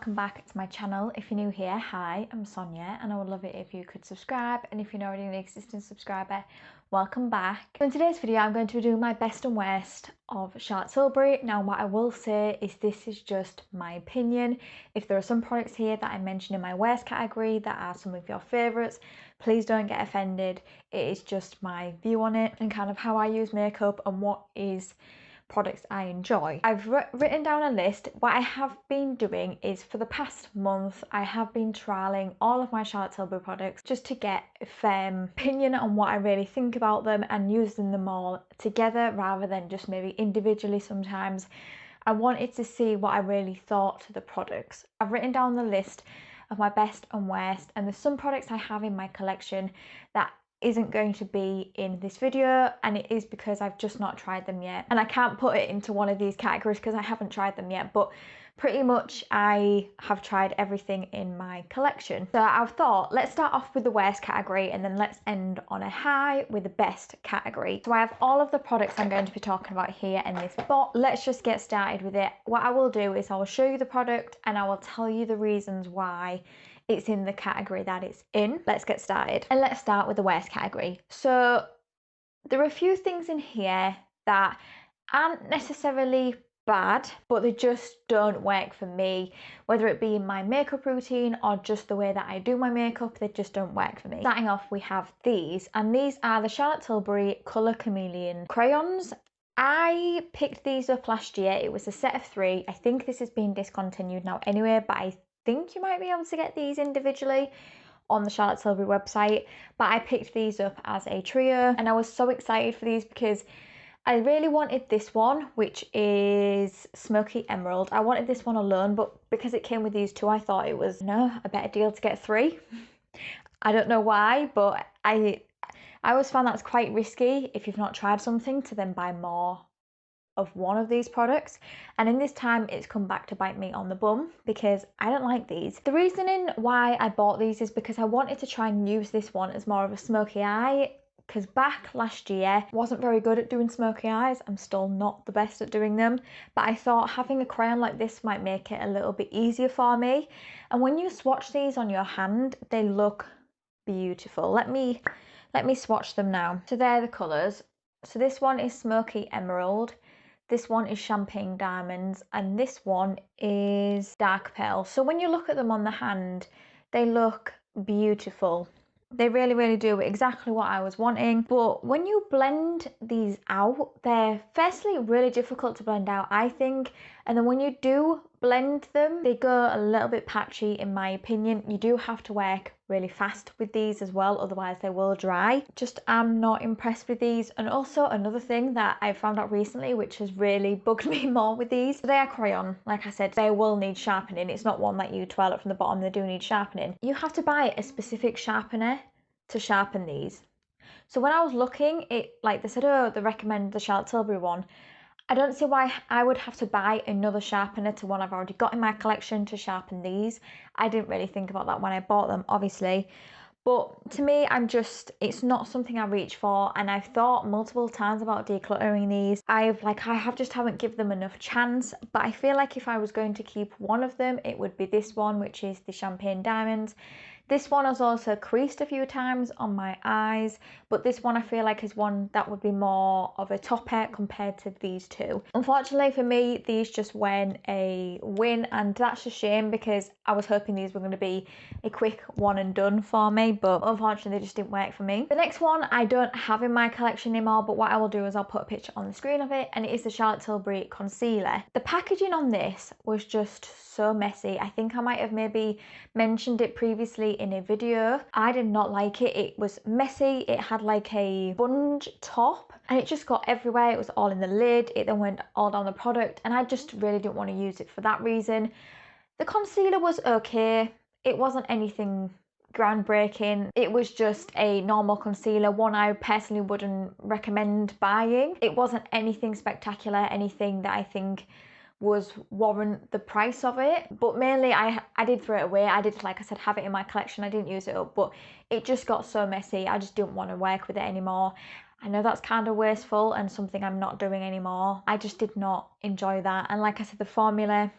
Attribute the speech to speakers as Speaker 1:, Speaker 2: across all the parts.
Speaker 1: welcome back to my channel. If you're new here, hi, I'm Sonia and I would love it if you could subscribe, and if you're not already an existing subscriber, welcome back. In today's video I'm going to do my best and worst of Charlotte Tilbury. Now what I will say is this is just my opinion. If there are some products here that I mentioned in my worst category that are some of your favourites, please don't get offended. It is just my view on it and kind of how I use makeup and what is products I enjoy. I've written down a list. What I have been doing is for the past month I have been trialing all of my Charlotte Tilbury products just to get a firm opinion on what I really think about them and using them all together rather than just maybe individually sometimes. I wanted to see what I really thought to the products. I've written down the list of my best and worst, and there's some products I have in my collection that isn't going to be in this video, and it is because I've just not tried them yet, and I can't put it into one of these categories because I haven't tried them yet, but pretty much I have tried everything in my collection. So I've thought let's start off with the worst category and then let's end on a high with the best category. So I have all of the products I'm going to be talking about here in this box. Let's just get started with it. What I will do is I will show you the product and I will tell you the reasons why it's in the category that it's in. Let's get started. And let's start with the worst category. So there are a few things in here that aren't necessarily bad, but they just don't work for me, whether it be in my makeup routine or just the way that I do my makeup. They just don't work for me. Starting off, we have these, and these are the Charlotte Tilbury Colour Chameleon crayons. I picked these up last year. It was a set of 3. I think this has been discontinued now anyway, but I think you might be able to get these individually on the Charlotte Tilbury website, but I picked these up as a trio and I was so excited for these because I really wanted this one, which is Smoky Emerald. I wanted this one alone, but because it came with these 2, I thought it was a better deal to get 3. I don't know why, but I always found that's quite risky if you've not tried something to then buy more of one of these products, and in this time it's come back to bite me on the bum because I don't like these. The reasoning why I bought these is because I wanted to try and use this one as more of a smoky eye, because back last year I wasn't very good at doing smoky eyes. I'm still not the best at doing them, but I thought having a crayon like this might make it a little bit easier for me. And when you swatch these on your hand, they look beautiful. Let me swatch them now. So they're the colours. So this one is Smoky Emerald, this one is Champagne Diamonds, and this one is Dark Pearl. So when you look at them on the hand, they look beautiful. They really do exactly what I was wanting. But when you blend these out, they're firstly really difficult to blend out, I think. And then when you do blend them, they go a little bit patchy in my opinion. You do have to work really fast with these as well, otherwise they will dry. Just am not impressed with these. And also another thing that I found out recently, which has really bugged me more with these, they are crayon. Like I said, they will need sharpening. It's not one that you twirl up from the bottom. They do need sharpening. You have to buy a specific sharpener to sharpen these. So when I was looking, like they said, oh, they recommend the Charlotte Tilbury one. I don't see why I would have to buy another sharpener to one I've already got in my collection to sharpen these. I didn't really think about that when I bought them, obviously. But to me, it's not something I reach for, and I've thought multiple times about decluttering these. I just haven't given them enough chance, but I feel like if I was going to keep one of them, it would be this one, which is the Champagne Diamonds. This one has also creased a few times on my eyes, but this one I feel like is one that would be more of a topper compared to these 2. Unfortunately for me, these just went a win, and that's a shame because I was hoping these were going to be a quick one and done for me, but unfortunately they just didn't work for me. The next one I don't have in my collection anymore, but what I will do is I'll put a picture on the screen of it, and it is the Charlotte Tilbury Concealer. The packaging on this was just so messy. I think I might have maybe mentioned it previously in a video. I did not like it. It was messy. It had like a sponge top and it just got everywhere. It was all in the lid. It then went all down the product, and I just really didn't want to use it for that reason. The concealer was okay. It wasn't anything groundbreaking. It was just a normal concealer, one I personally wouldn't recommend buying. It wasn't anything spectacular, anything that I think was warrant the price of it, but mainly I did throw it away. I did, like I said, have it in my collection. I didn't use it up, but it just got so messy. I just didn't want to work with it anymore. I know that's kind of wasteful and something I'm not doing anymore. I just did not enjoy that, and like I said, the formula,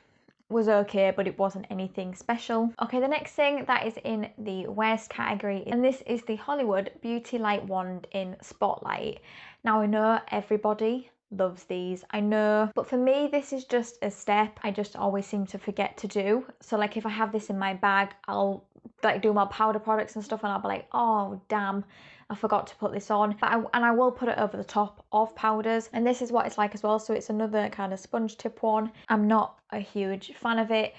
Speaker 1: was okay, but it wasn't anything special. Okay, the next thing that is in the worst category, and this is the Hollywood Beauty Light Wand in Spotlight. Now I know everybody loves these, I know, but for me this is just a step I just always seem to forget to do. So like if I have this in my bag, I'll like do my powder products and stuff and I'll be like, oh damn, I forgot to put this on. But I will put it over the top of powders, and this is what it's like as well. So it's another kind of sponge tip one. I'm not a huge fan of it.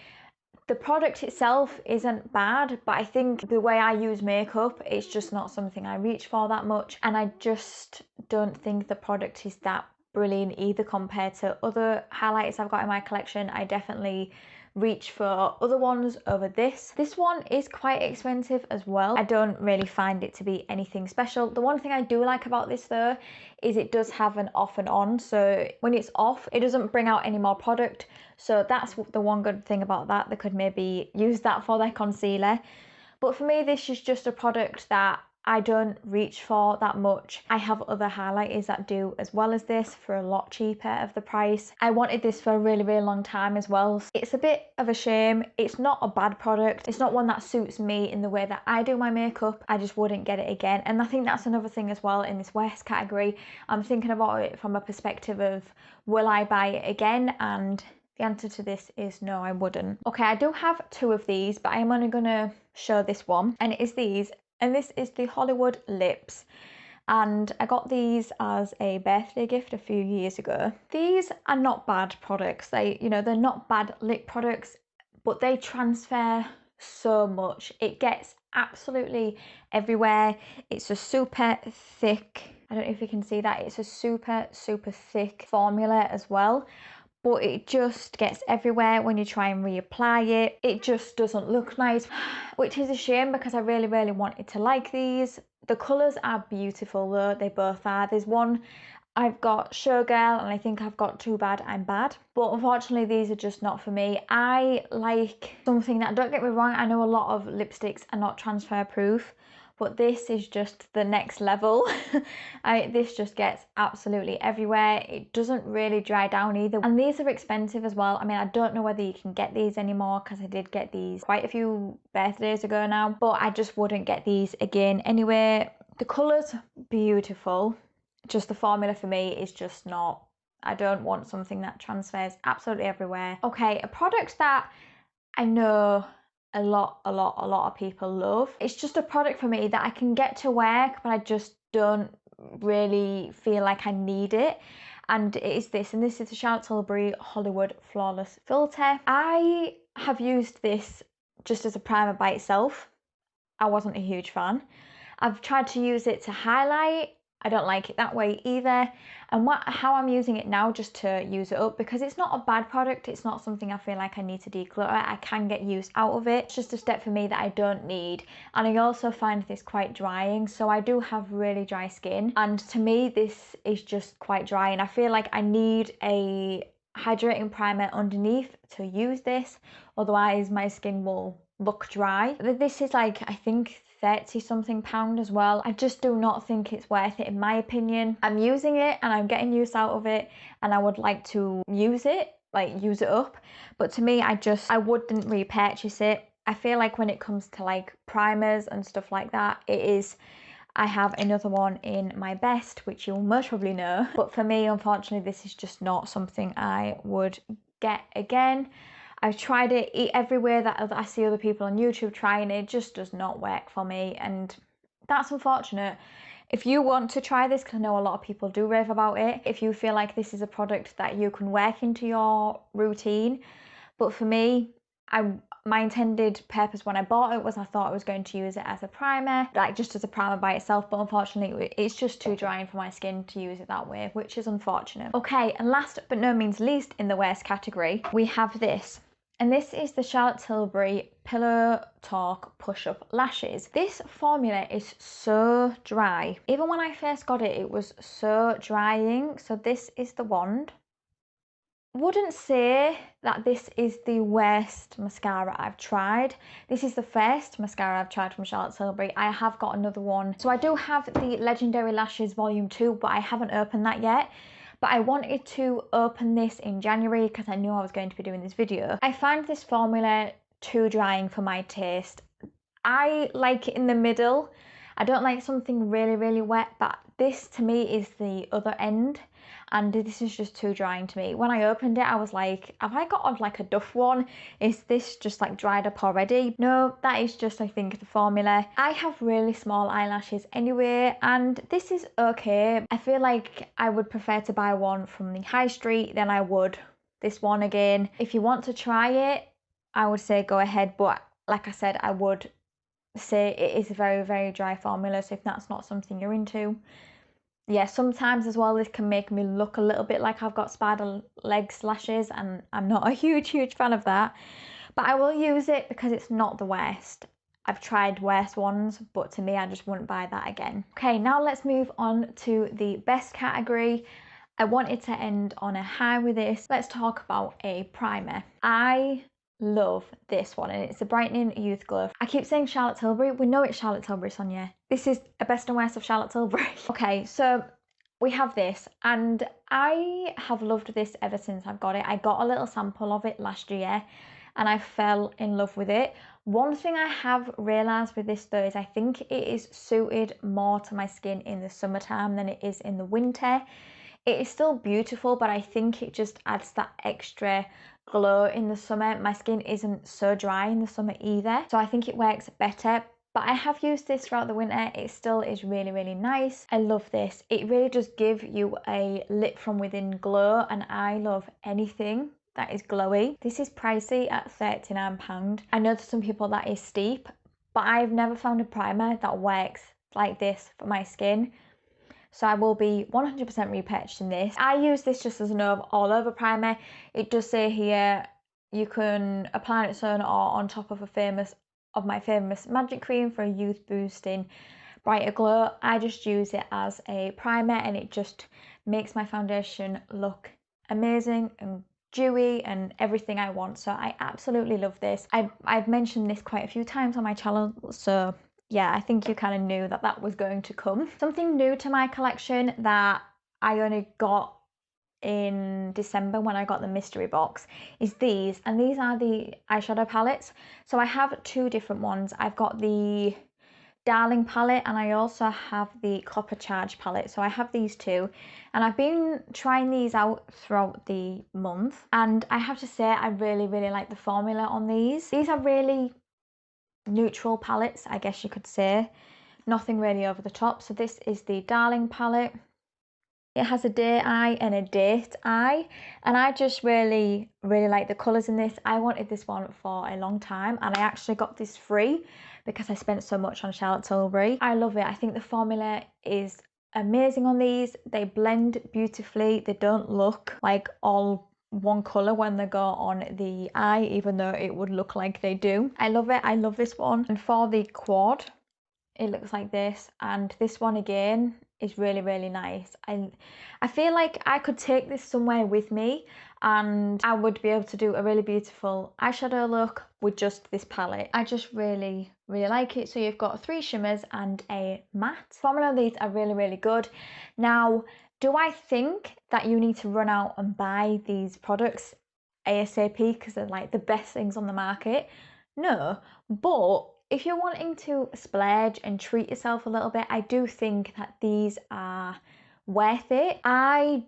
Speaker 1: The product itself isn't bad, but I think the way I use makeup, it's just not something I reach for that much, and I just don't think the product is that brilliant either compared to other highlighters I've got in my collection. I definitely reach for other ones over this. This one is quite expensive as well. I don't really find it to be anything special. The one thing I do like about this though is it does have an off and on, so when it's off it doesn't bring out any more product, so that's the one good thing about that. They could maybe use that for their concealer. But for me this is just a product that I don't reach for that much. I have other highlighters that do as well as this for a lot cheaper of the price. I wanted this for a really long time as well. It's a bit of a shame. It's not a bad product. It's not one that suits me in the way that I do my makeup. I just wouldn't get it again. And I think that's another thing as well in this worst category. I'm thinking about it from a perspective of, will I buy it again? And the answer to this is no, I wouldn't. Okay, I do have two of these, but I am only gonna show this one, and it is these. And this is the Hollywood Lips, and I got these as a birthday gift a few years ago. These are not bad products. They're not bad lip products, but they transfer so much. It gets absolutely everywhere. It's a super thick, I don't know if you can see that, it's a super thick formula as well. But it just gets everywhere when you try and reapply it. It just doesn't look nice, which is a shame because I really wanted to like these. The colours are beautiful though, they both are. There's one I've got Showgirl and I think I've got Too Bad I'm Bad. But unfortunately these are just not for me. I like something that, don't get me wrong, I know a lot of lipsticks are not transfer proof, but this is just the next level. This just gets absolutely everywhere. It doesn't really dry down either. And these are expensive as well. I mean, I don't know whether you can get these anymore because I did get these quite a few birthdays ago now, but I just wouldn't get these again anyway. The colours, beautiful. Just the formula for me is just not, I don't want something that transfers absolutely everywhere. Okay, a product that I know a lot of people love. It's just a product for me that I can get to work, but I just don't really feel like I need it. And it is this, and this is the Charlotte Tilbury Hollywood Flawless Filter. I have used this just as a primer by itself. I wasn't a huge fan. I've tried to use it to highlight. I don't like it that way either. And how I'm using it now, just to use it up, because it's not a bad product, it's not something I feel like I need to declutter. I can get use out of it. It's just a step for me that I don't need. And I also find this quite drying, so I do have really dry skin, and to me this is just quite dry, and I feel like I need a hydrating primer underneath to use this, otherwise my skin will look dry. This is like, I think, 30 something pound as well. I just do not think it's worth it in my opinion. I'm using it and I'm getting use out of it, and I would like to use it, like use it up, but to me I wouldn't repurchase it. I feel like when it comes to like primers and stuff like that, I have another one in my best, which you'll most probably know, but for me unfortunately this is just not something I would get again. I've tried it everywhere that I see other people on YouTube trying it. It just does not work for me, and that's unfortunate. If you want to try this, because I know a lot of people do rave about it, if you feel like this is a product that you can work into your routine, but for me, my intended purpose when I bought it was I thought I was going to use it as a primer, like just as a primer by itself, but unfortunately it's just too drying for my skin to use it that way, which is unfortunate. Okay, and last but no means least in the worst category, we have this. And this is the Charlotte Tilbury Pillow Talk Push-Up Lashes. This formula is so dry. Even when I first got it, it was so drying. So this is the wand. Wouldn't say that this is the worst mascara I've tried. This is the first mascara I've tried from Charlotte Tilbury. I have got another one. So I do have the Legendary Lashes Volume 2, but I haven't opened that yet. but I wanted to open this in January because I knew I was going to be doing this video. I find this formula too drying for my taste. I like it in the middle. I don't like something really wet, but this to me is the other end, and this is just too drying to me. When I opened it, I was like, have I got on like a Duff one? Is this just like dried up already? No, that is just, I think, the formula. I have really small eyelashes anyway, and this is okay. I feel like I would prefer to buy one from the high street than I would this one again. If you want to try it, I would say go ahead, but like I said, I would say it is a very dry formula, so if that's not something you're into, yeah, sometimes as well this can make me look a little bit like I've got spider legs lashes, and I'm not a huge fan of that, but I will use it because it's not the worst. I've tried worse ones, but to me I just wouldn't buy that again. Okay, now let's move on to the best category. I wanted to end on a high with this. Let's talk about a primer. I love this one, and it's the Brightening Youth Glow. I keep saying Charlotte Tilbury. We know it's Charlotte Tilbury, Sonia. This is a best and worst of Charlotte Tilbury. Okay, so we have this, and I have loved this ever since I've got it. I got a little sample of it last year, and I fell in love with it. One thing I have realised with this though is I think it is suited more to my skin in the summertime than it is in the winter. It is still beautiful, but I think it just adds that extra glow in the summer. My skin isn't so dry in the summer either, so I think it works better. But I have used this throughout the winter. It still is really nice. I love this. It really does give you a lit from within glow, and I love anything that is glowy. This is pricey at £39. I know to some people that is steep, but I've never found a primer that works like this for my skin. So I will be 100% repurchasing this. I use this just as an all-over primer. It does say here you can apply it on or on top of my famous magic cream for a youth boosting brighter glow. I just use it as a primer, and it just makes my foundation look amazing and dewy and everything I want. So I absolutely love this. I've mentioned this quite a few times on my channel, so yeah, I think you kind of knew that that was going to come. Something new to my collection that I only got in December when I got the mystery box is these, and these are the eyeshadow palettes. So I have two different ones. I've got the Darling palette, and I also have the Copper Charge palette. So I have these two, and I've been trying these out throughout the month, and I have to say I really like the formula on these. These are really neutral palettes, I guess you could say. Nothing really over the top. So this is the Darling palette. It has a day eye and a date eye, and I just really like the colours in this. I wanted this one for a long time, and I actually got this free because I spent so much on Charlotte Tilbury. I love it. I think the formula is amazing on these. They blend beautifully. They don't look like all one colour when they go on the eye, even though it would look like they do. I love it. I love this one. And for the quad, it looks like this, and this one again is really nice. I feel like I could take this somewhere with me, and I would be able to do a really beautiful eyeshadow look with just this palette. I just really like it. So you've got 3 shimmers and a matte. Formula of these are really good. Now, do I think that you need to run out and buy these products ASAP because they're like the best things on the market? No, but if you're wanting to splurge and treat yourself a little bit, I do think that these are worth it. I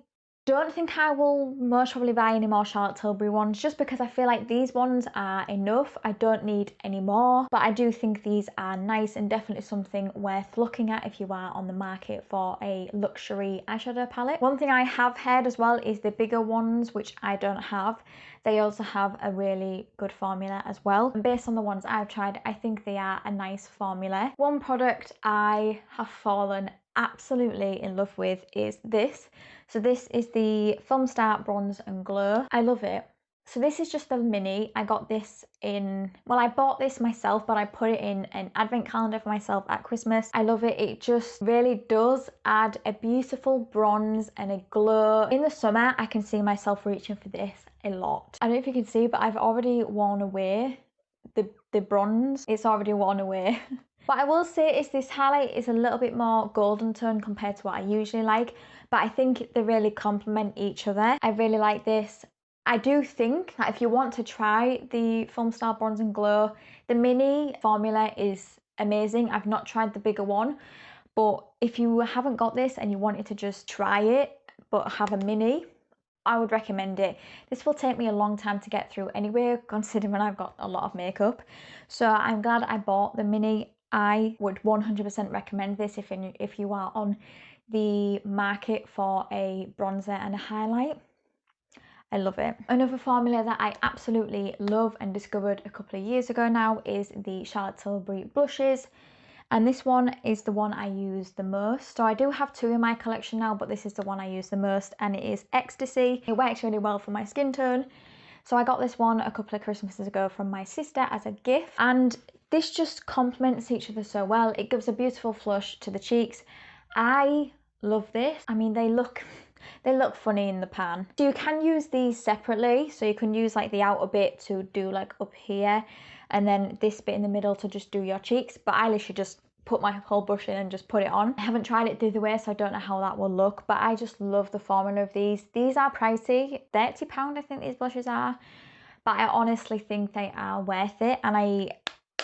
Speaker 1: don't think I will most probably buy any more Charlotte Tilbury ones, just because I feel like these ones are enough. I don't need any more, but I do think these are nice and definitely something worth looking at if you are on the market for a luxury eyeshadow palette. One thing I have heard as well is the bigger ones, which I don't have. They also have a really good formula as well. And based on the ones I've tried, I think they are a nice formula. One product I have fallen absolutely in love with is this. So this is the Film Star Bronze and Glow. I love it. So this is just the mini. I got this in, well, I bought this myself, but I put it in an advent calendar for myself at Christmas. I love it. It just really does add a beautiful bronze and a glow. In the summer, I can see myself reaching for this a lot. I don't know if you can see, but I've already worn away the bronze. It's already worn away. What I will say is this highlight is a little bit more golden tone compared to what I usually like, but I think they really complement each other. I really like this. I do think that if you want to try the Film Star Bronze and Glow, the mini formula is amazing. I've not tried the bigger one, but if you haven't got this and you wanted to just try it but have a mini, I would recommend it. This will take me a long time to get through anyway, considering I've got a lot of makeup. So I'm glad I bought the mini. I would 100% recommend this if you are on the market for a bronzer and a highlight. I love it. Another formula that I absolutely love and discovered a couple of years ago now is the Charlotte Tilbury blushes. And this one is the one I use the most. So I do have two in my collection now, but this is the one I use the most, and it is Ecstasy. It works really well for my skin tone. So I got this one a couple of Christmases ago from my sister as a gift, and this just complements each other so well. It gives a beautiful flush to the cheeks. I love this. I mean, they look funny in the pan. So you can use these separately. So you can use like the outer bit to do like up here, and then this bit in the middle to just do your cheeks. But I literally just put my whole brush in and just put it on. I haven't tried it the other way, so I don't know how that will look, but I just love the formula of these. These are pricey, £30 I think these blushes are, but I honestly think they are worth it. And I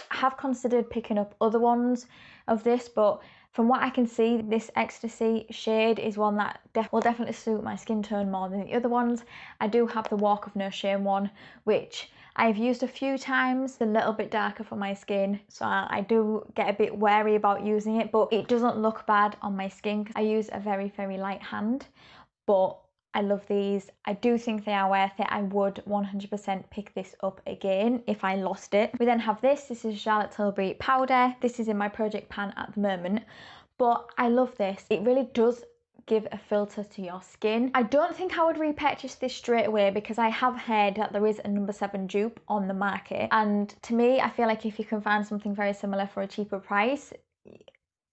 Speaker 1: have considered picking up other ones of this, but from what I can see, this Ecstasy shade is one that will definitely suit my skin tone more than the other ones. I do have the Walk of No Shame one, which I've used a few times. It's a little bit darker for my skin, so I do get a bit wary about using it, but it doesn't look bad on my skin. I use a very, very light hand, but I love these. I do think they are worth it. I would 100% pick this up again if I lost it. We then have this. This is Charlotte Tilbury powder. This is in my project pan at the moment, but I love this. It really does give a filter to your skin. I don't think I would repurchase this straight away because I have heard that there is a No. 7 dupe on the market, and to me, I feel like if you can find something very similar for a cheaper price,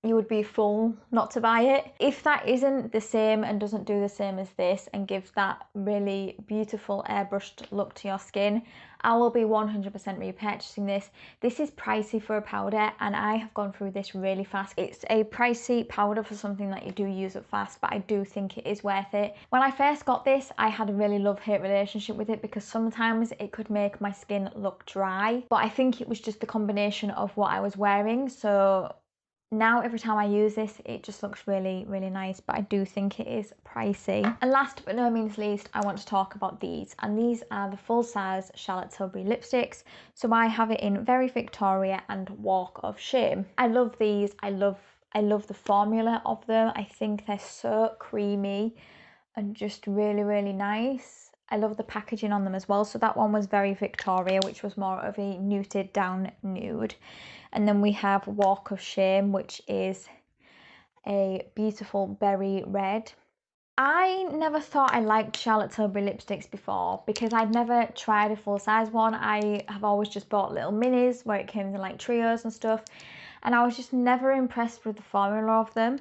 Speaker 1: you would be a fool not to buy it. If that isn't the same and doesn't do the same as this and gives that really beautiful airbrushed look to your skin, I will be 100% repurchasing this. This is pricey for a powder, and I have gone through this really fast. It's a pricey powder for something that you do use up fast, but I do think it is worth it. When I first got this, I had a really love-hate relationship with it because sometimes it could make my skin look dry, but I think it was just the combination of what I was wearing. So now every time I use this, it just looks really, really nice, but I do think it is pricey. And last but no means least, I want to talk about these, and these are the full-size Charlotte Tilbury lipsticks. So I have it in Very Victoria and Walk of Shame. I love these. I love the formula of them. I think they're so creamy and just really, really nice. I love the packaging on them as well. So that one was Very Victoria, which was more of a nude down nude. And then we have Walk of Shame, which is a beautiful berry red. I never thought I liked Charlotte Tilbury lipsticks before because I'd never tried a full-size one. I have always just bought little minis where it came in like trios and stuff, and I was just never impressed with the formula of them.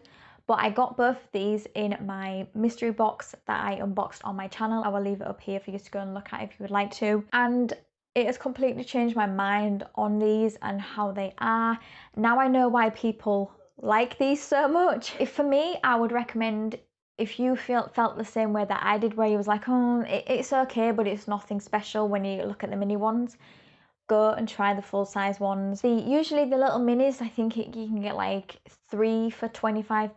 Speaker 1: But I got both of these in my mystery box that I unboxed on my channel. I will leave it up here for you to go and look at if you would like to. And it has completely changed my mind on these and how they are. Now I know why people like these so much. If for me, I would recommend, if you felt the same way that I did, where you was like, oh, it's okay, but it's nothing special when you look at the mini ones, go and try the full-size ones. Usually the little minis, I think you can get like 3 for £25,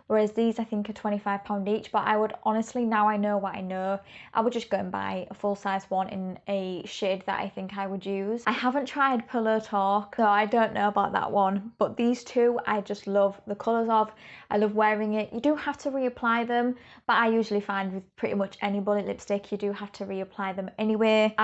Speaker 1: whereas these I think are £25 each. But I would honestly, now I know what I know, I would just go and buy a full-size one in a shade that I think I would use. I haven't tried Pillow Talk, so I don't know about that one, but these two I just love the colours of. I love wearing it. You do have to reapply them, but I usually find with pretty much any bullet lipstick you do have to reapply them anyway.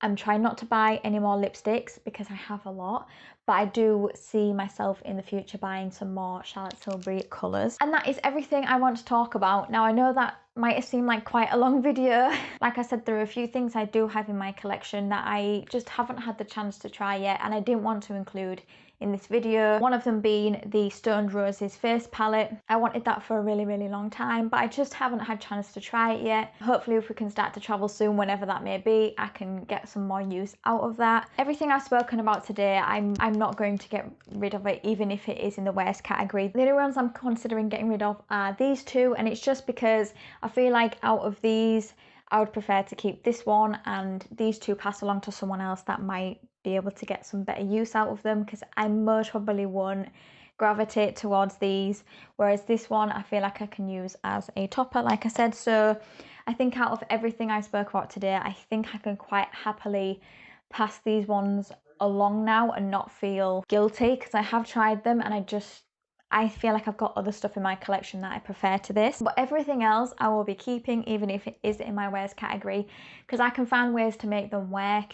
Speaker 1: I'm trying not to buy any more lipsticks because I have a lot, but I do see myself in the future buying some more Charlotte Tilbury colours. And that is everything I want to talk about. Now I know that might have seemed like quite a long video. Like I said, there are a few things I do have in my collection that I just haven't had the chance to try yet, and I didn't want to include in this video. One of them being the Stoned Roses face palette. I wanted that for a really long time, but I just haven't had chance to try it yet. Hopefully if we can start to travel soon, whenever that may be, I can get some more use out of that. Everything I've spoken about today, I'm not going to get rid of it, even if it is in the worst category. The only ones I'm considering getting rid of are these two, and it's just because I feel like out of these, I would prefer to keep this one and these two pass along to someone else that might be able to get some better use out of them, because I most probably won't gravitate towards these, whereas this one I feel like I can use as a topper, like I said. So I think out of everything I spoke about today, I think I can quite happily pass these ones along now and not feel guilty, because I have tried them and I feel like I've got other stuff in my collection that I prefer to this. But everything else I will be keeping, even if it is in my wears category, because I can find ways to make them work,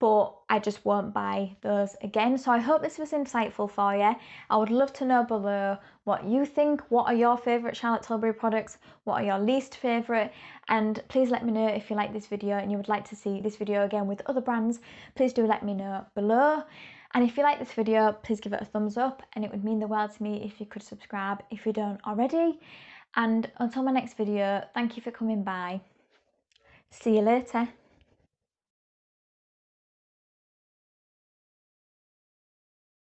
Speaker 1: but I just won't buy those again. So I hope this was insightful for you. I would love to know below what you think. What are your favourite Charlotte Tilbury products? What are your least favourite? And please let me know if you like this video and you would like to see this video again with other brands. Please do let me know below. And if you like this video, please give it a thumbs up, and it would mean the world to me if you could subscribe if you don't already. And until my next video, thank you for coming by. See you later.